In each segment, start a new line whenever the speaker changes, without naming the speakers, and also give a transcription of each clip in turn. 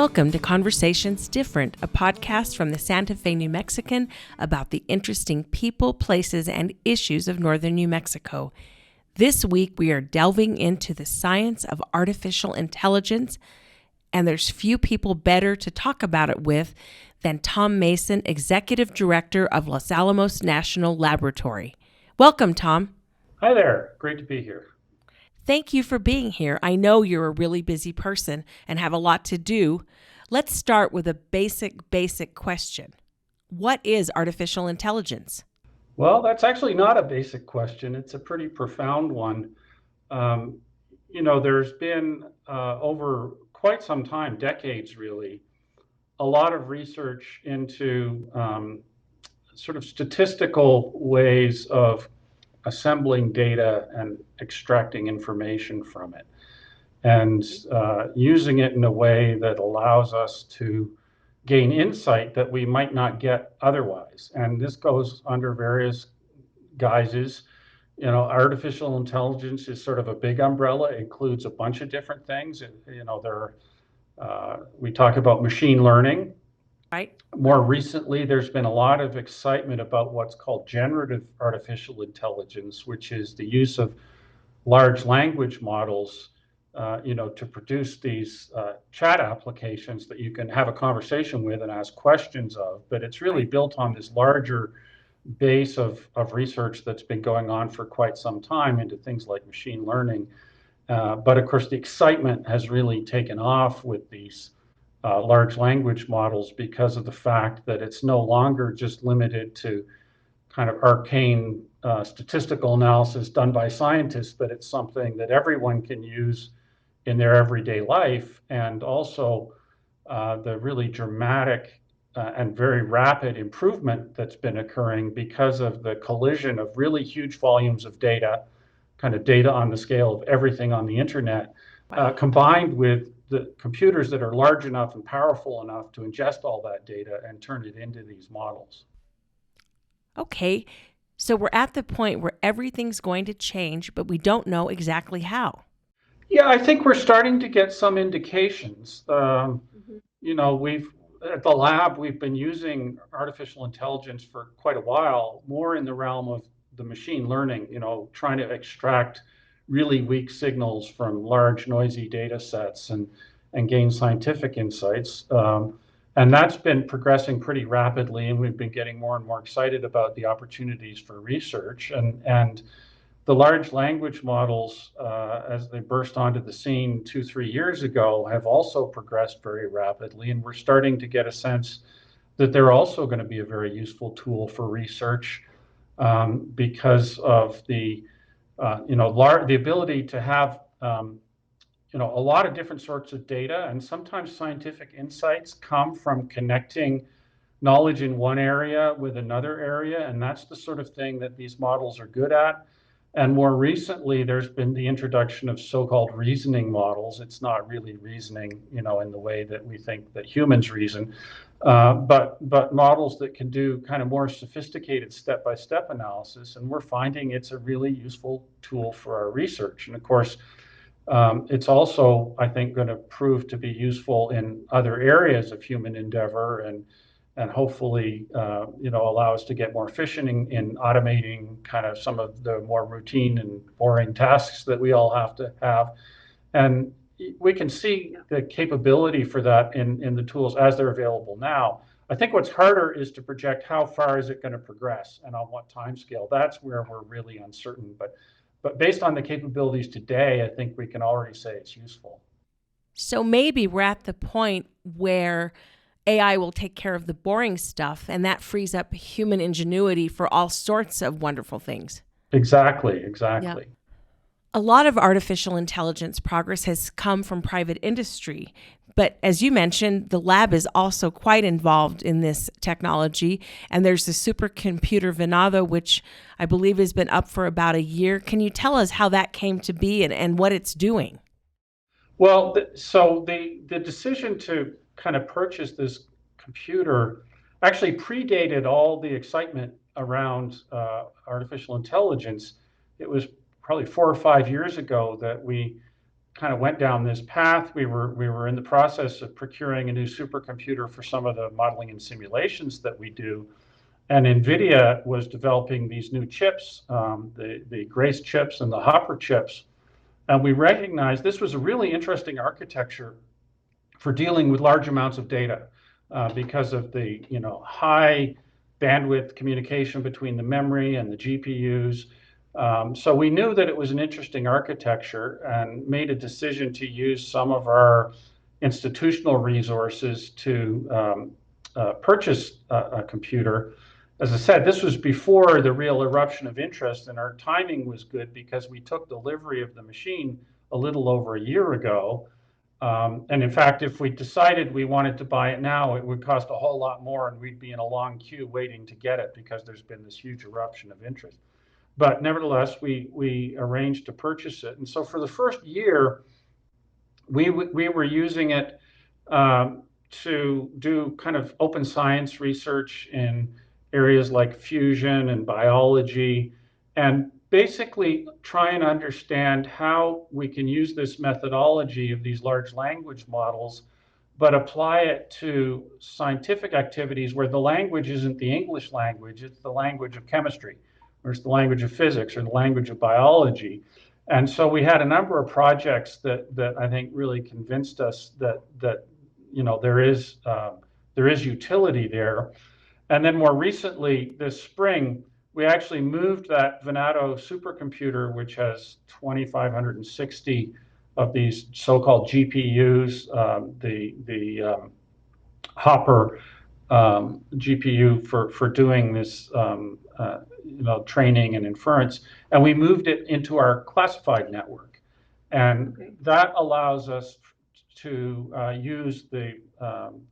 Welcome to Conversations Different, a podcast from the Santa Fe New Mexican about the interesting people, places, and issues of northern New Mexico. This week, we are delving into the science of artificial intelligence, and there's few people better to talk about it with than Thom Mason, Executive Director of Los Alamos National Laboratory. Welcome, Thom.
Hi there. Great to be here.
Thank you for being here. I know you're a really busy person and have a lot to do. Let's start with a basic question. What is artificial intelligence?
Well, that's actually not a basic question. It's a pretty profound one. There's been over quite some time, decades really, a lot of research into sort of statistical ways of assembling data and extracting information from it, and using it in a way that allows us to gain insight that we might not get otherwise. And this goes under various guises. Artificial intelligence is sort of a big umbrella. It includes a bunch of different things. We talk about machine learning.
Right.
More recently, there's been a lot of excitement about what's called generative artificial intelligence, which is the use of large language models, to produce these chat applications that you can have a conversation with and ask questions of. But it's really built on this larger base of research that's been going on for quite some time into things like machine learning. But of course, the excitement has really taken off with these large language models because of the fact that it's no longer just limited to kind of arcane statistical analysis done by scientists, but it's something that everyone can use in their everyday life. And also the really dramatic and very rapid improvement that's been occurring because of the collision of really huge volumes of data, kind of data on the scale of everything on the internet, combined with the computers that are large enough and powerful enough to ingest all that data and turn it into these models.
Okay, so we're at the point where everything's going to change, but we don't know exactly how.
Yeah, I think we're starting to get some indications. We've at the lab, we've been using artificial intelligence for quite a while, more in the realm of the machine learning, trying to extract really weak signals from large noisy data sets and gain scientific insights. And that's been progressing pretty rapidly, and we've been getting more and more excited about the opportunities for research. And the large language models, as they burst onto the scene 2-3 years ago, have also progressed very rapidly. And we're starting to get a sense that they're also going to be a very useful tool for research because of the ability to have a lot of different sorts of data, and sometimes scientific insights come from connecting knowledge in one area with another area, and that's the sort of thing that these models are good at. And more recently, there's been the introduction of so-called reasoning models. It's not really reasoning, in the way that we think that humans reason, but models that can do kind of more sophisticated step-by-step analysis. And we're finding it's a really useful tool for our research. And of course, it's also, I think, going to prove to be useful in other areas of human endeavor and hopefully, allow us to get more efficient in automating kind of some of the more routine and boring tasks that we all have to have. And we can see the capability for that in the tools as they're available now. I think what's harder is to project how far is it going to progress and on what time scale. That's where we're really uncertain. But based on the capabilities today, I think we can already say it's useful.
So maybe we're at the point where AI will take care of the boring stuff, and that frees up human ingenuity for all sorts of wonderful things.
Exactly.
Yeah. A lot of artificial intelligence progress has come from private industry. But as you mentioned, the lab is also quite involved in this technology. And there's the supercomputer Venado, which I believe has been up for about a year. Can you tell us how that came to be and what it's doing?
Well, so the decision to kind of purchase this computer actually predated all the excitement around artificial intelligence. It was probably 4 or 5 years ago that we kind of went down this path. We were in the process of procuring a new supercomputer for some of the modeling and simulations that we do. And NVIDIA was developing these new chips, the Grace chips and the Hopper chips. And we recognized this was a really interesting architecture for dealing with large amounts of data because of the high bandwidth communication between the memory and the GPUs. So we knew that it was an interesting architecture and made a decision to use some of our institutional resources to purchase a computer. As I said, this was before the real eruption of interest, and our timing was good because we took delivery of the machine a little over a year ago. And in fact, if we decided we wanted to buy it now, it would cost a whole lot more and we'd be in a long queue waiting to get it because there's been this huge eruption of interest. But nevertheless, we arranged to purchase it. And so for the first year, we were using it to do kind of open science research in areas like fusion and biology, and basically try and understand how we can use this methodology of these large language models, but apply it to scientific activities where the language isn't the English language, it's the language of chemistry, or it's the language of physics, or the language of biology. And so we had a number of projects that I think really convinced us that there is utility there. And then more recently, this spring, we actually moved that Venado supercomputer, which has 2,560 of these so-called GPUs, the Hopper GPU for doing this training and inference, and we moved it into our classified network. And that allows us to use the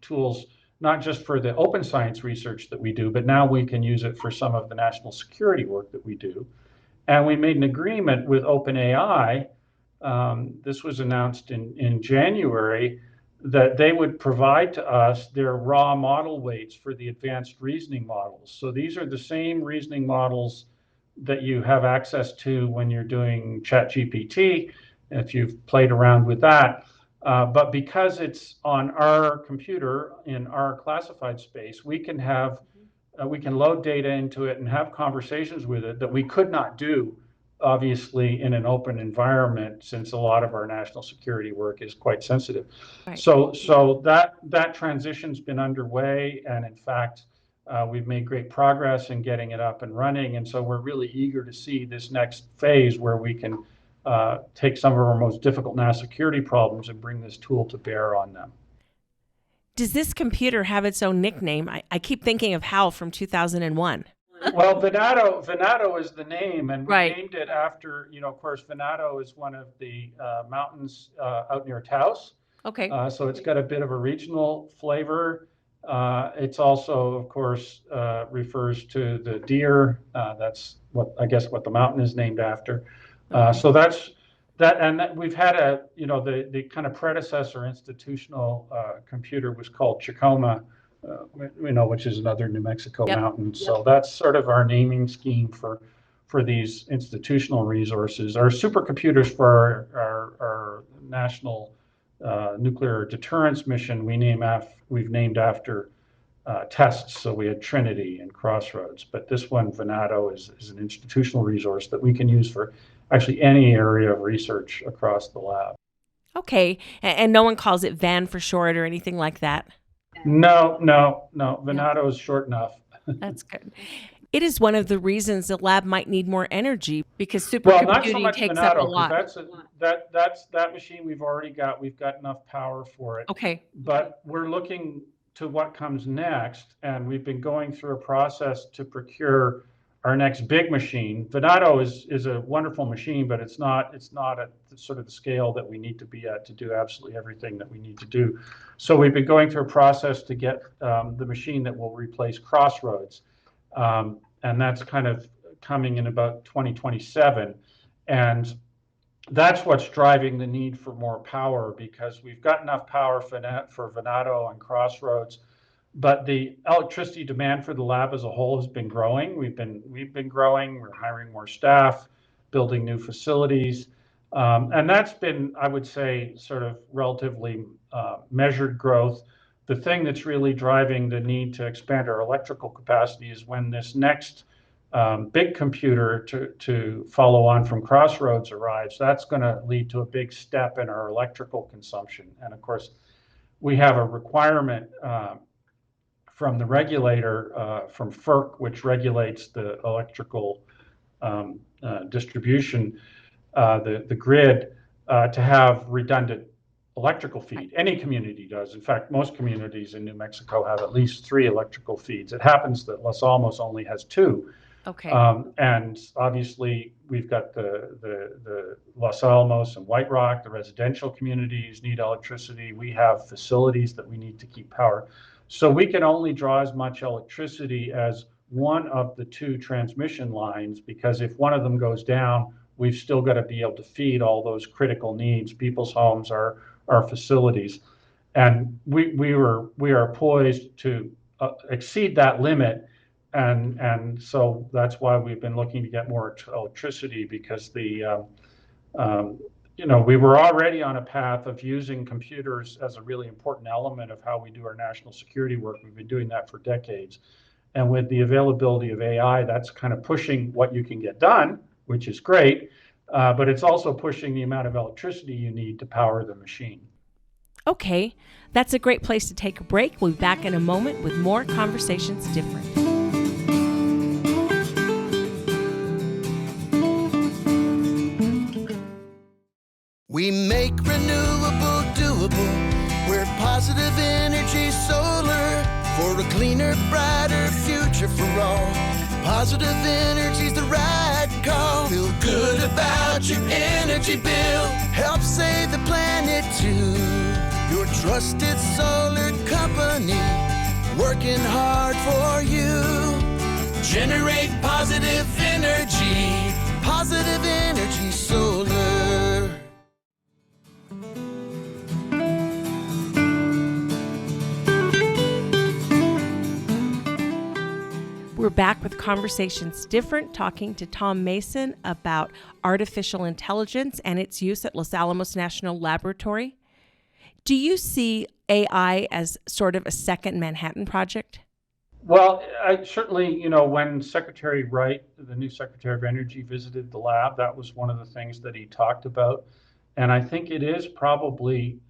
tools not just for the open science research that we do, but now we can use it for some of the national security work that we do. And we made an agreement with OpenAI, this was announced in January, that they would provide to us their raw model weights for the advanced reasoning models. So these are the same reasoning models that you have access to when you're doing ChatGPT, if you've played around with that. But because it's on our computer in our classified space, we can load data into it and have conversations with it that we could not do, obviously, in an open environment, since a lot of our national security work is quite sensitive. Right. So that transition's been underway, and in fact, we've made great progress in getting it up and running. And so we're really eager to see this next phase where we can take some of our most difficult national security problems and bring this tool to bear on them.
Does this computer have its own nickname? I keep thinking of Hal from 2001.
Well, Venado is the name, and we named it after, of course, Venado is one of the mountains out near Taos. Okay. So it's got a bit of a regional flavor. It's also, of course, refers to the deer. That's what the mountain is named after. So that's that, and we've had the kind of predecessor institutional computer was called Chacoma, which is another New Mexico mountain. So that's sort of our naming scheme for these institutional resources. Our supercomputers for our national nuclear deterrence mission, we've named after tests. So we had Trinity and Crossroads, but this one, Venado, is an institutional resource that we can use for actually any area of research across the lab.
Okay, and no one calls it Van for short or anything like that?
No. Venado is short enough.
That's good. It is one of the reasons the lab might need more energy, because supercomputing takes Venado, up a lot.
That machine we've already got. We've got enough power for it.
Okay.
But we're looking to what comes next, and we've been going through a process to procure our next big machine. Venado is a wonderful machine, but it's not at sort of the scale that we need to be at to do absolutely everything that we need to do. So we've been going through a process to get the machine that will replace Crossroads, and that's kind of coming in about 2027. And that's what's driving the need for more power, because we've got enough power for Venado and Crossroads, but the electricity demand for the lab as a whole has been growing. We've been growing. We're hiring more staff, building new facilities, And that's been, I would say, sort of relatively measured growth. The thing that's really driving the need to expand our electrical capacity is when this next big computer to follow on from Crossroads arrives. That's going to lead to a big step in our electrical consumption. And of course, we have a requirement from the regulator, from FERC, which regulates the electrical distribution, the grid, to have redundant electrical feed. Any community does. In fact, most communities in New Mexico have at least 3 electrical feeds. It happens that Los Alamos only has 2.
Okay.
And obviously, we've got the Los Alamos and White Rock, the residential communities need electricity. We have facilities that we need to keep power. So we can only draw as much electricity as one of the 2 transmission lines, because if one of them goes down, we've still got to be able to feed all those critical needs, people's homes, our facilities. And we are poised to exceed that limit. And so that's why we've been looking to get more electricity, because we were already on a path of using computers as a really important element of how we do our national security work. We've been doing that for decades. And with the availability of AI, that's kind of pushing what you can get done, which is great, but it's also pushing the amount of electricity you need to power the machine.
Okay, that's a great place to take a break. We'll be back in a moment with more Conversations Different.
We make renewable doable. We're positive energy solar for a cleaner, brighter future for all. Positive energy's the right call. Feel good about your energy bill. Help save the planet too. Your trusted solar company, working hard for you. Generate positive energy. Positive energy solar.
We're back with Conversations Different, talking to Thom Mason about artificial intelligence and its use at Los Alamos National Laboratory. Do you see AI as sort of a second Manhattan Project?
Well, I certainly, when Secretary Wright, the new Secretary of Energy, visited the lab, that was one of the things that he talked about. And I think it is probably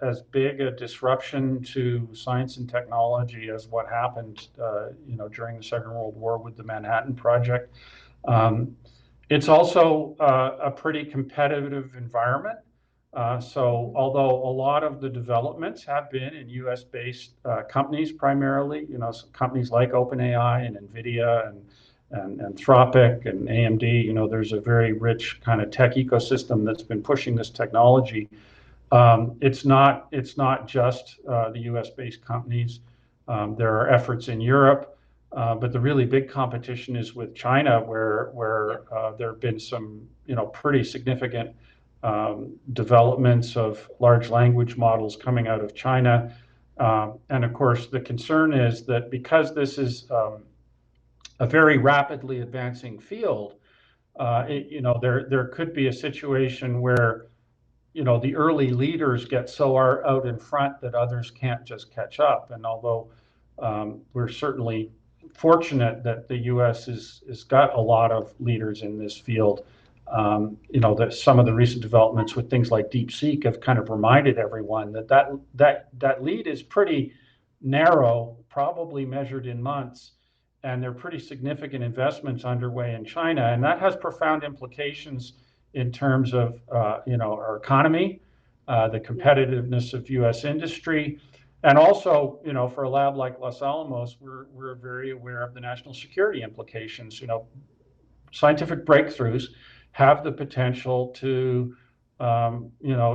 as big a disruption to science and technology as what happened, during the Second World War with the Manhattan Project. It's also a pretty competitive environment. So although a lot of the developments have been in US-based companies primarily, companies like OpenAI and NVIDIA and Anthropic and AMD, there's a very rich kind of tech ecosystem that's been pushing this technology. It's not just the US-based companies. There are efforts in Europe, but the really big competition is with China, where there have been some, pretty significant developments of large language models coming out of China. And of course, the concern is that because this is a very rapidly advancing field, there could be a situation where, the early leaders get so out in front that others can't just catch up. And although we're certainly fortunate that the U.S. has got a lot of leaders in this field, that some of the recent developments with things like DeepSeek have kind of reminded everyone that lead is pretty narrow, probably measured in months. And there are pretty significant investments underway in China, and that has profound implications in terms of our economy, the competitiveness of U.S. industry, and also for a lab like Los Alamos, we're very aware of the national security implications. Scientific breakthroughs have the potential to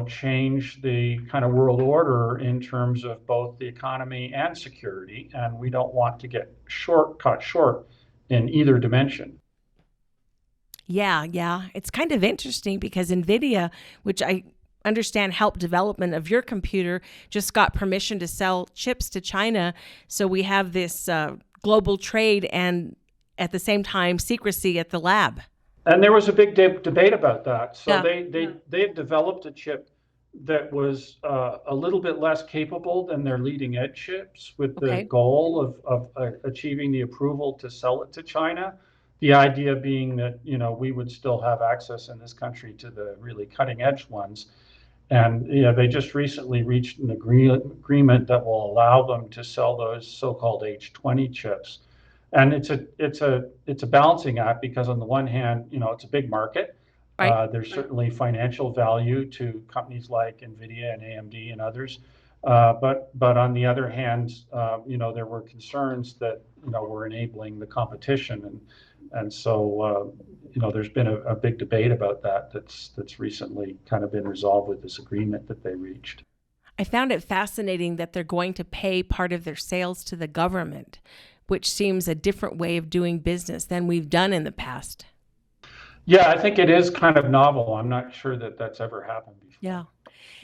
change the kind of world order in terms of both the economy and security, and we don't want to get cut short in either dimension.
Yeah. It's kind of interesting because NVIDIA, which I understand helped development of your computer, just got permission to sell chips to China. So we have this global trade and at the same time secrecy at the lab.
And there was a big debate about that. So
Yeah.
they had developed a chip that was a little bit less capable than their leading edge chips, with the
Okay.
goal of achieving the approval to sell it to China. The idea being that, we would still have access in this country to the really cutting edge ones. And they just recently reached an agreement that will allow them to sell those so-called H20 chips. And it's a balancing act, because on the one hand, it's a big market.
Right.
There's certainly financial value to companies like NVIDIA and AMD and others. But on the other hand, there were concerns that, were enabling the competition. And so, there's been a big debate about that's recently kind of been resolved with this agreement that they reached.
I found it fascinating that they're going to pay part of their sales to the government, which seems a different way of doing business than we've done in the past.
Yeah, I think it is kind of novel. I'm not sure that that's ever happened before.
Yeah.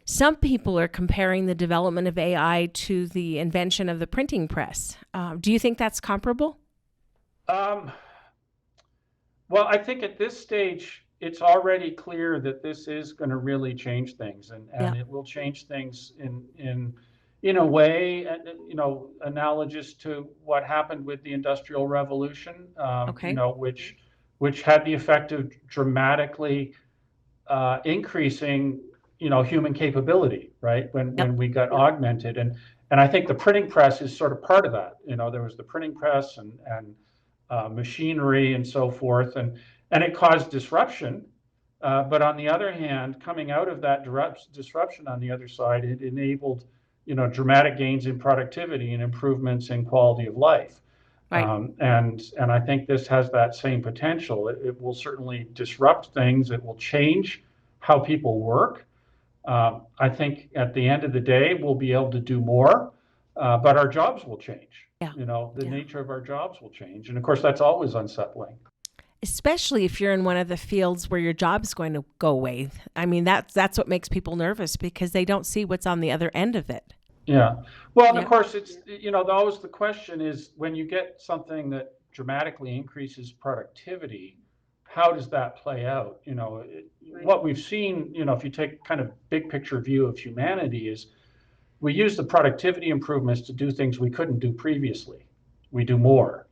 Some people are comparing the development of AI to the invention of the printing press. Do you think that's comparable?
Well, I think at this stage, it's already clear that this is going to really change things, and it will change things in a way, analogous to what happened with the Industrial Revolution,
Okay.
Which had the effect of dramatically increasing, human capability, right? When we got augmented, and I think the printing press is sort of part of that. There was the printing press and machinery and so forth, and it caused disruption. But on the other hand, coming out of that disruption on the other side, it enabled, dramatic gains in productivity and improvements in quality of life.
Right.
And I think this has that same potential. It will certainly disrupt things. It will change how people work. I think at the end of the day, we'll be able to do more, but our jobs will change.
Yeah.
The nature of our jobs will change. And of course, that's always unsettling.
Especially if you're in one of the fields where your job's going to go away. I mean, that's what makes people nervous, because they don't see what's on the other end of it.
Yeah. Well, and of course, it's, always the question is, when you get something that dramatically increases productivity, how does that play out? What we've seen, if you take kind of big picture view of humanity, is we use the productivity improvements to do things we couldn't do previously. We do more.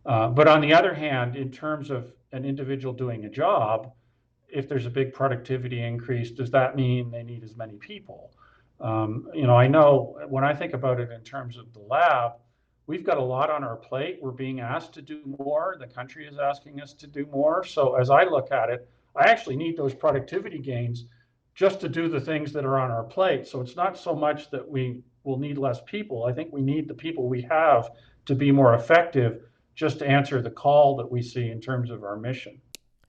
But on the other hand, in terms of an individual doing a job, if there's a big productivity increase, does that mean they need as many people? I know when I think about it in terms of the lab, we've got a lot on our plate. We're being asked to do more. The country is asking us to do more. So as I look at it, I actually need those productivity gains just to do the things that are on our plate. So it's not so much that we will need less people. I think we need the people we have to be more effective, just to answer the call that we see in terms of our mission.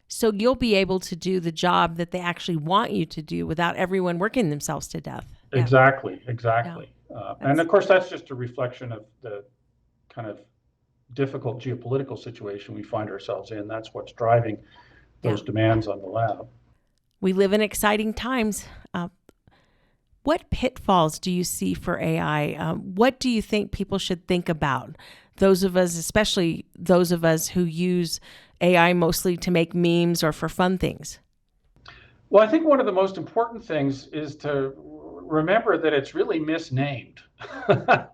So you'll be able to do the job that they actually want you to do without everyone working themselves to death. Yeah.
Exactly.
Yeah.
And of course, that's just a reflection of the kind of difficult geopolitical situation we find ourselves in. That's what's driving those demands on the lab.
We live in exciting times. What pitfalls do you see for AI? What do you think people should think about? Those of us, especially those of us who use AI mostly to make memes or for fun things.
Well, I think one of the most important things is to remember that it's really misnamed.
Okay.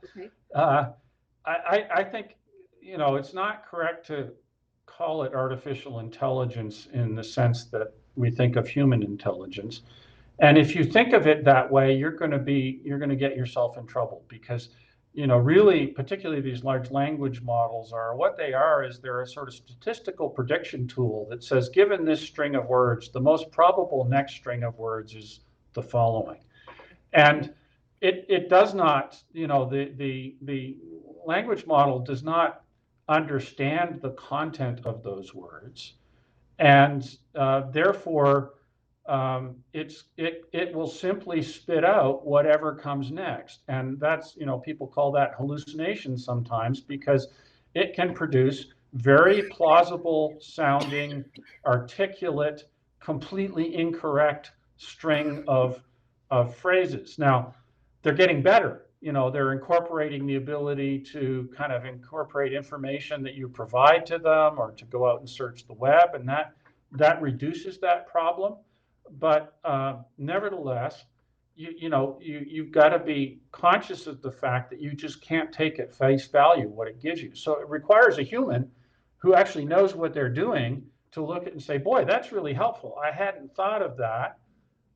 I think, it's not correct to call it artificial intelligence in the sense that we think of human intelligence. And if you think of it that way, you're going to get yourself in trouble, because, really, particularly these large language models what they are is they're a sort of statistical prediction tool that says, given this string of words, the most probable next string of words is the following. And it does not, the language model does not understand the content of those words. And therefore, it will simply spit out whatever comes next. And that's, people call that hallucination sometimes, because it can produce very plausible sounding, articulate, completely incorrect string of phrases. Now, they're getting better. They're incorporating the ability to kind of incorporate information that you provide to them, or to go out and search the web, and that reduces that problem. But nevertheless, you've got to be conscious of the fact that you just can't take at face value what it gives you. So it requires a human who actually knows what they're doing to look at it and say, boy, that's really helpful. I hadn't thought of that.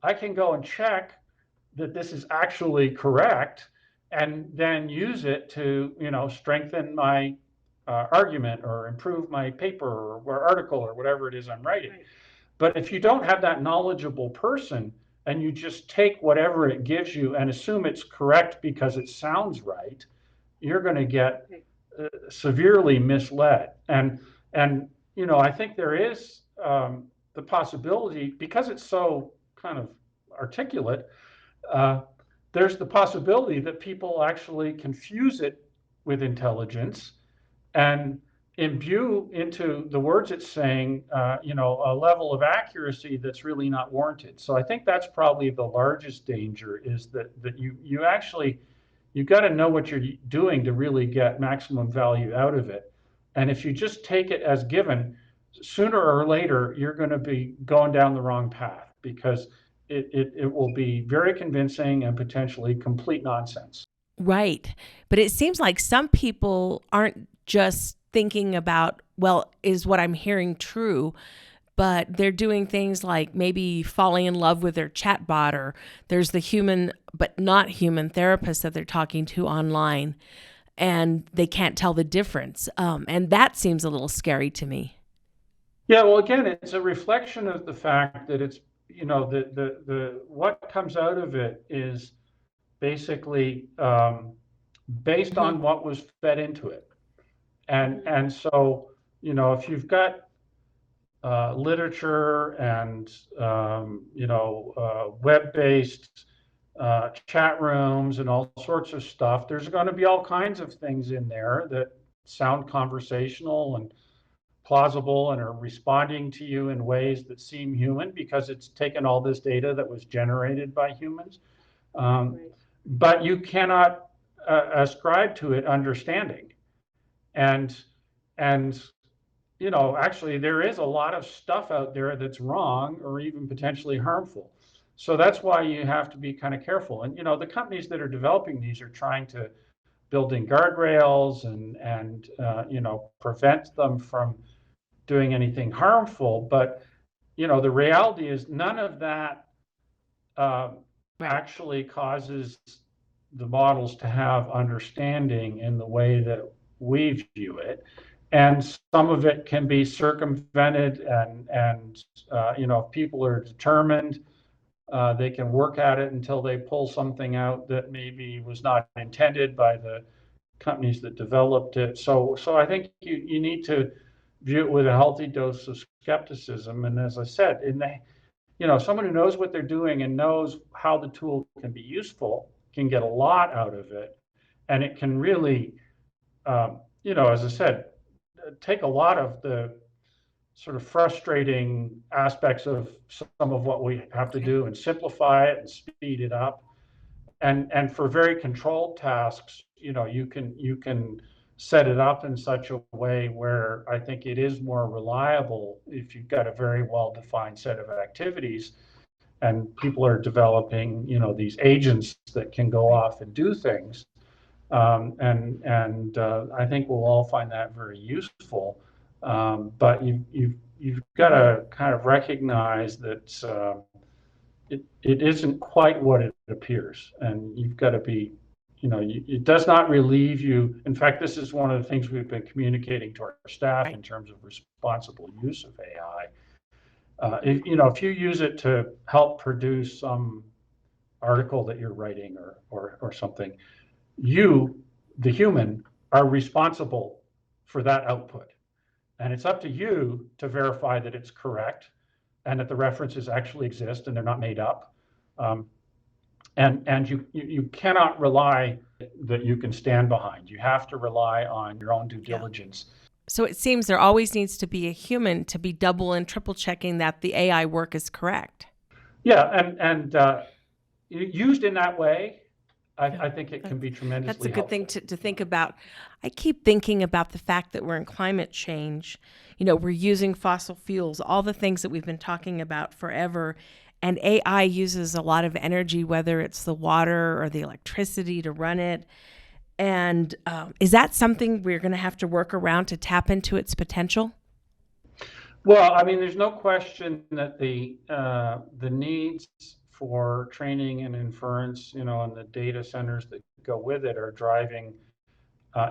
I can go and check that this is actually correct and then use it to, strengthen my argument or improve my paper or article or whatever it is I'm writing. Right. But if you don't have that knowledgeable person and you just take whatever it gives you and assume it's correct because it sounds right, you're going to get severely misled. And I think there is the possibility, because it's so kind of articulate, there's the possibility that people actually confuse it with intelligence and imbue into the words it's saying, a level of accuracy that's really not warranted. So I think that's probably the largest danger, is that you actually, you've got to know what you're doing to really get maximum value out of it. And if you just take it as given, sooner or later, you're going to be going down the wrong path, because it will be very convincing and potentially complete nonsense.
Right. But it seems like some people aren't just thinking about, well, is what I'm hearing true? But they're doing things like maybe falling in love with their chatbot, or there's the human but not human therapist that they're talking to online, and they can't tell the difference. And that seems a little scary to me.
Yeah, well, again, it's a reflection of the fact that it's, the what comes out of it is basically based on what was fed into it. And so, if you've got literature and, web-based chat rooms and all sorts of stuff, there's going to be all kinds of things in there that sound conversational and plausible and are responding to you in ways that seem human, because it's taken all this data that was generated by humans. But you cannot ascribe to it understanding. And actually there is a lot of stuff out there that's wrong or even potentially harmful. So that's why you have to be kind of careful. And, the companies that are developing these are trying to build in guardrails and prevent them from doing anything harmful. But, the reality is none of that actually causes the models to have understanding in the way that we view it. And some of it can be circumvented, and if people are determined, they can work at it until they pull something out that maybe was not intended by the companies that developed it. So I think you need to view it with a healthy dose of skepticism. And as I said, someone who knows what they're doing and knows how the tool can be useful can get a lot out of it. And it can really, as I said, take a lot of the sort of frustrating aspects of some of what we have to do and simplify it and speed it up. And for very controlled tasks, you can set it up in such a way where I think it is more reliable if you've got a very well-defined set of activities and people are developing, these agents that can go off and do things. And I think we'll all find that very useful. But you've got to kind of recognize that it isn't quite what it appears, and you've got to be, it does not relieve you. In fact, this is one of the things we've been communicating to our staff in terms of responsible use of AI. If you use it to help produce some article that you're writing or something, you, the human, are responsible for that output. And it's up to you to verify that it's correct and that the references actually exist and they're not made up. And you cannot rely that you can stand behind. You have to rely on your own due diligence.
So it seems there always needs to be a human to be double and triple checking that the AI work is correct.
Yeah, and used in that way, I think it can be tremendously
That's a good
helpful.
thing to think about. I keep thinking about the fact that we're in climate change. You know, we're using fossil fuels, all the things that we've been talking about forever. And AI uses a lot of energy, whether it's the water or the electricity to run it. And is that something we're going to have to work around to tap into its potential?
Well, I mean, there's no question that the needs for training and inference, you know, and the data centers that go with it are driving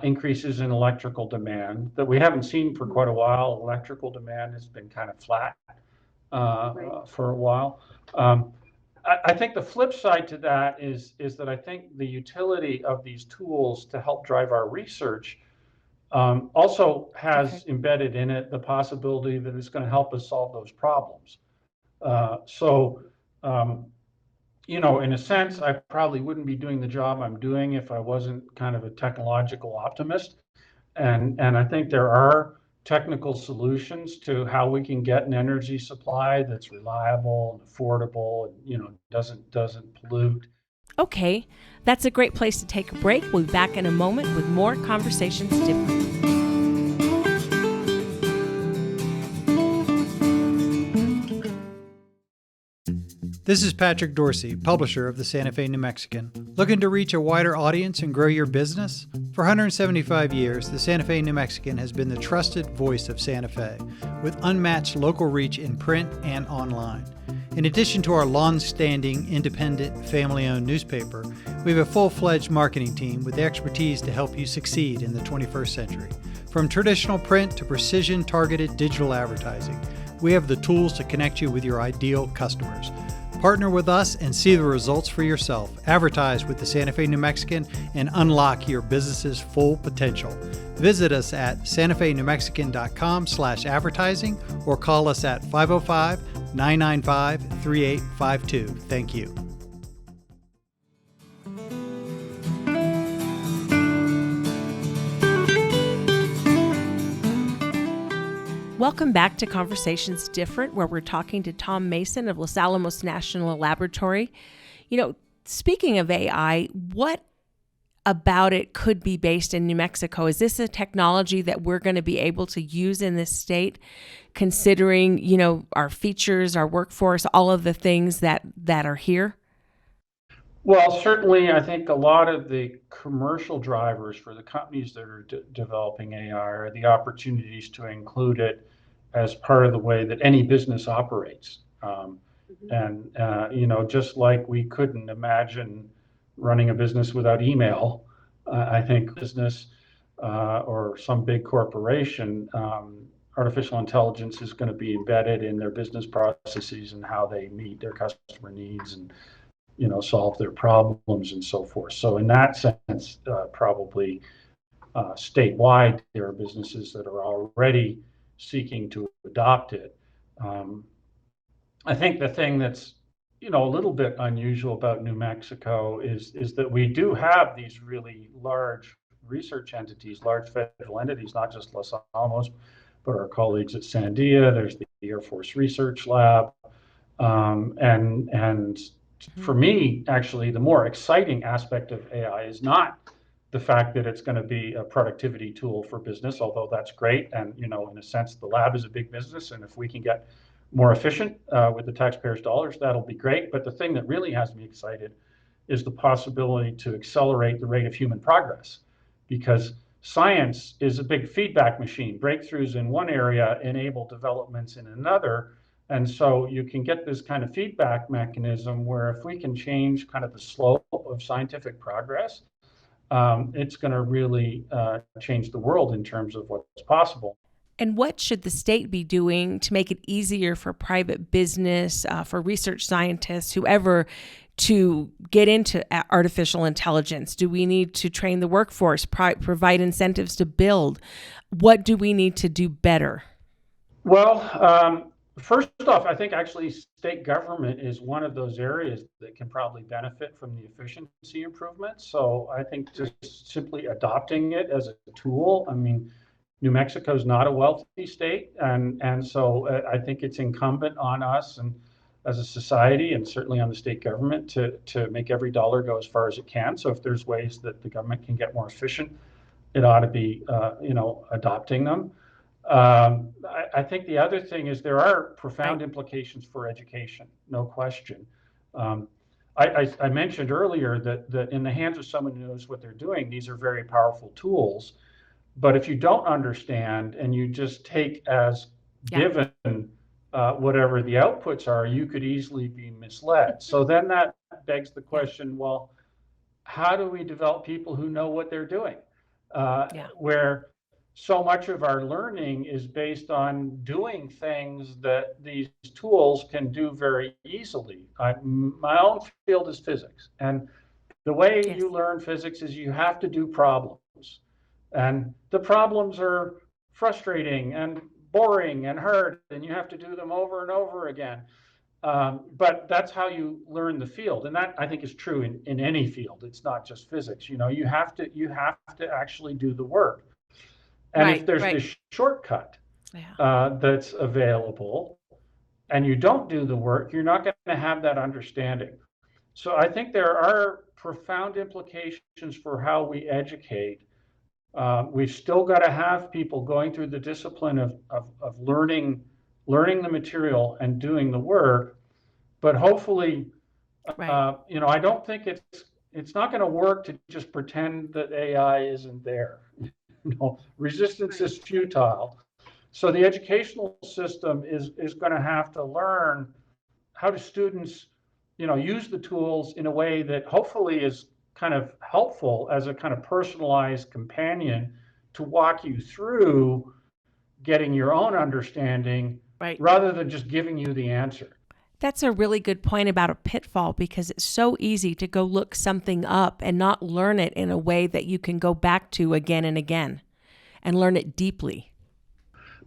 increases in electrical demand that we haven't seen for quite a while. Electrical demand has been kind of flat for a while. I think the flip side to that is that I think the utility of these tools to help drive our research also has embedded in it the possibility that it's going to help us solve those problems. You know, in a sense, I probably wouldn't be doing the job I'm doing if I wasn't kind of a technological optimist. And I think there are technical solutions to how we can get an energy supply that's reliable and affordable and, you know, doesn't pollute.
Okay, that's a great place to take a break. We'll be back in a moment with more Conversations Different.
This is Patrick Dorsey, publisher of the Santa Fe New Mexican. Looking to reach a wider audience and grow your business? For 175 years, the Santa Fe New Mexican has been the trusted voice of Santa Fe, with unmatched local reach in print and online. In addition to our long-standing, independent, family-owned newspaper, we have a full-fledged marketing team with the expertise to help you succeed in the 21st century. From traditional print to precision-targeted digital advertising, we have the tools to connect you with your ideal customers. Partner with us and see the results for yourself. Advertise with the Santa Fe New Mexican and unlock your business's full potential. Visit us at santafenewmexican.com/advertising or call us at 505-995-3852. Thank you.
Welcome back to Conversations Different, where we're talking to Thom Mason of Los Alamos National Laboratory. You know, speaking of AI, what about it could be based in New Mexico? Is this a technology that we're going to be able to use in this state, considering, you know, our features, our workforce, all of the things that are here?
Well, certainly, I think a lot of the commercial drivers for the companies that are developing AI are the opportunities to include it as part of the way that any business operates. You know, just like we couldn't imagine running a business without email, I think business or some big corporation, artificial intelligence is going to be embedded in their business processes and how they meet their customer needs and, you know, solve their problems and so forth. So in that sense, probably statewide, there are businesses that are already seeking to adopt it. I think the thing that's, you know, a little bit unusual about New Mexico is that we do have these really large research entities, large federal entities, not just Los Alamos, but our colleagues at Sandia. There's the Air Force Research Lab, and for me, actually, the more exciting aspect of AI is not the fact that it's going to be a productivity tool for business, although that's great. And, you know, in a sense, the lab is a big business. And if we can get more efficient with the taxpayers' dollars, that'll be great. But the thing that really has me excited is the possibility to accelerate the rate of human progress, because science is a big feedback machine. Breakthroughs in one area enable developments in another. And so you can get this kind of feedback mechanism where if we can change kind of the slope of scientific progress, it's going to really change the world in terms of what's possible.
And what should the state be doing to make it easier for private business, for research scientists, whoever, to get into artificial intelligence? Do we need to train the workforce, provide incentives to build? What do we need to do better?
Well, first off, I think actually state government is one of those areas that can probably benefit from the efficiency improvements. So I think just simply adopting it as a tool. I mean, New Mexico is not a wealthy state, and so I think it's incumbent on us and as a society, and certainly on the state government, to make every dollar go as far as it can. So if there's ways that the government can get more efficient, it ought to be, adopting them. I think the other thing is there are profound implications for education, no question. I mentioned earlier that in the hands of someone who knows what they're doing, these are very powerful tools. But if you don't understand and you just take as given whatever the outputs are, you could easily be misled. So then that begs the question, well, how do we develop people who know what they're doing? Where so much of our learning is based on doing things that these tools can do very easily. My own field is physics, and the way you learn physics is you have to do problems, and the problems are frustrating and boring and hard, and you have to do them over and over again. But that's how you learn the field, and that I think is true in any field. It's not just physics. You have to actually do the work. And if there's this shortcut that's available, and you don't do the work, you're not going to have that understanding. So I think there are profound implications for how we educate. We've still got to have people going through the discipline of learning the material and doing the work. But hopefully, I don't think it's not going to work to just pretend that AI isn't there. Resistance is futile. So the educational system is going to have to learn how do students, use the tools in a way that hopefully is kind of helpful as a kind of personalized companion to walk you through getting your own understanding rather than just giving you the answer.
That's a really good point about a pitfall, because it's so easy to go look something up and not learn it in a way that you can go back to again and again and learn it deeply.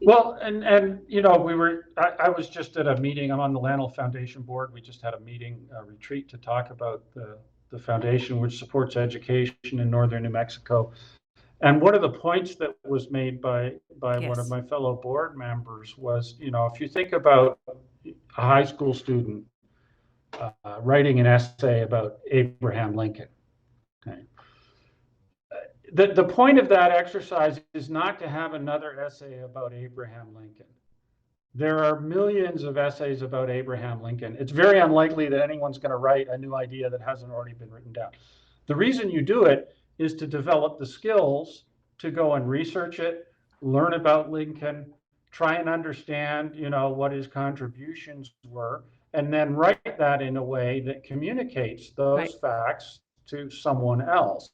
Well, and I was just at a meeting. I'm on the LANL Foundation board. We just had a retreat to talk about the foundation, which supports education in northern New Mexico. And one of the points that was made by one of my fellow board members was, if you think about a high school student writing an essay about Abraham Lincoln. Okay. The point of that exercise is not to have another essay about Abraham Lincoln. There are millions of essays about Abraham Lincoln. It's very unlikely that anyone's going to write a new idea that hasn't already been written down. The reason you do it is to develop the skills to go and research it, learn about Lincoln, try and understand, what his contributions were, and then write that in a way that communicates those facts to someone else.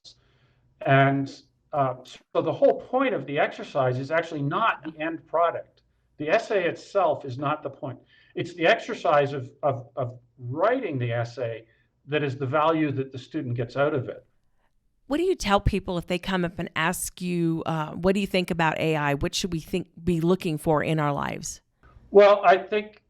And so the whole point of the exercise is actually not the end product. The essay itself is not the point. It's the exercise of writing the essay that is the value that the student gets out of it.
What do you tell people if they come up and ask you, what do you think about AI? What should we be looking for in our lives?
Well, I think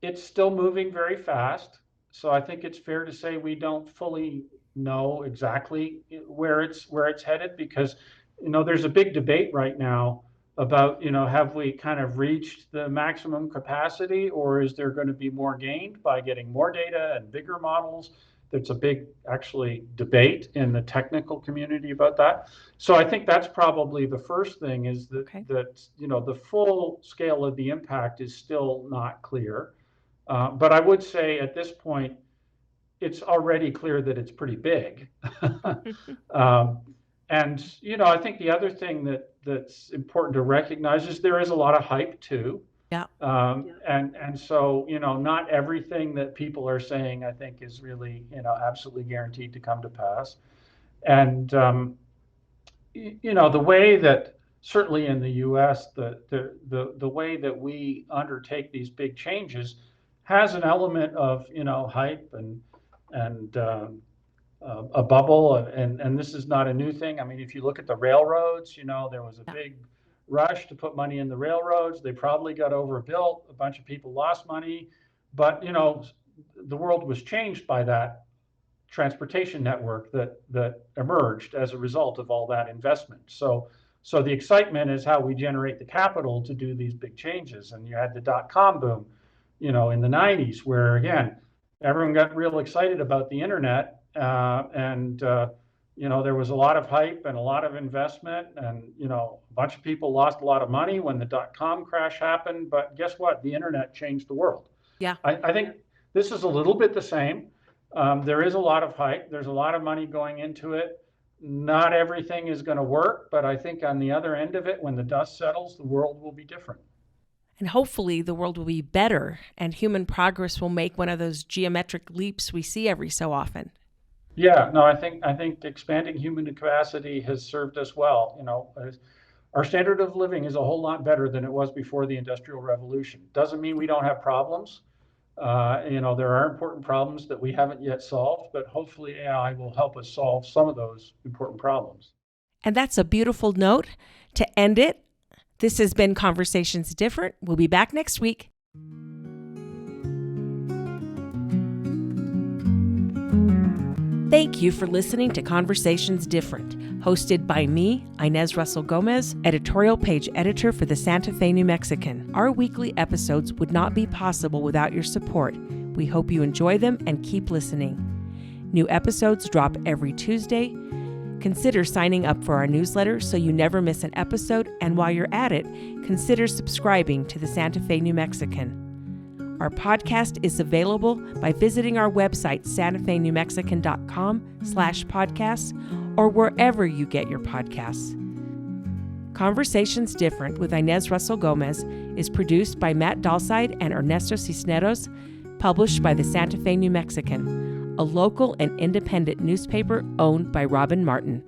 it's still moving very fast. So I think it's fair to say we don't fully know exactly where it's headed, because there's a big debate right now about have we kind of reached the maximum capacity, or is there going to be more gained by getting more data and bigger models? There's a big debate in the technical community about that. So I think that's probably the first thing, is that the full scale of the impact is still not clear. But I would say at this point, it's already clear that it's pretty big. And I think the other thing that's important to recognize is there is a lot of hype too. And so not everything that people are saying, I think, is really absolutely guaranteed to come to pass. And the way that, certainly in the U.S., the way that we undertake these big changes has an element of hype and a bubble, and this is not a new thing. I mean, if you look at the railroads, there was a big rush to put money in the railroads. They probably got overbuilt. A bunch of people lost money, but the world was changed by that transportation network that emerged as a result of all that investment. So the excitement is how we generate the capital to do these big changes. And you had the dot-com boom, in the 90s, where again, everyone got real excited about the internet, and there was a lot of hype and a lot of investment, and a bunch of people lost a lot of money when the dot-com crash happened. But guess what? The internet changed the world.
Yeah.
I think this is a little bit the same. There is a lot of hype. There's a lot of money going into it. Not everything is going to work, but I think on the other end of it, when the dust settles, the world will be different.
And hopefully the world will be better, and human progress will make one of those geometric leaps we see every so often.
Yeah, no, I think expanding human capacity has served us well. Our standard of living is a whole lot better than it was before the Industrial Revolution. Doesn't mean we don't have problems. There are important problems that we haven't yet solved, but hopefully AI will help us solve some of those important problems.
And that's a beautiful note to end it. This has been Conversations Different. We'll be back next week. Thank you for listening to Conversations Different, hosted by me, Inez Russell Gomez, editorial page editor for the Santa Fe New Mexican. Our weekly episodes would not be possible without your support. We hope you enjoy them and keep listening. New episodes drop every Tuesday. Consider signing up for our newsletter so you never miss an episode, and while you're at it, consider subscribing to the Santa Fe New Mexican. Our podcast is available by visiting our website, santafenewmexican.com/podcasts, or wherever you get your podcasts. Conversations Different with Inez Russell Gomez is produced by Matt Dalside and Ernesto Cisneros, published by the Santa Fe New Mexican, a local and independent newspaper owned by Robin Martin.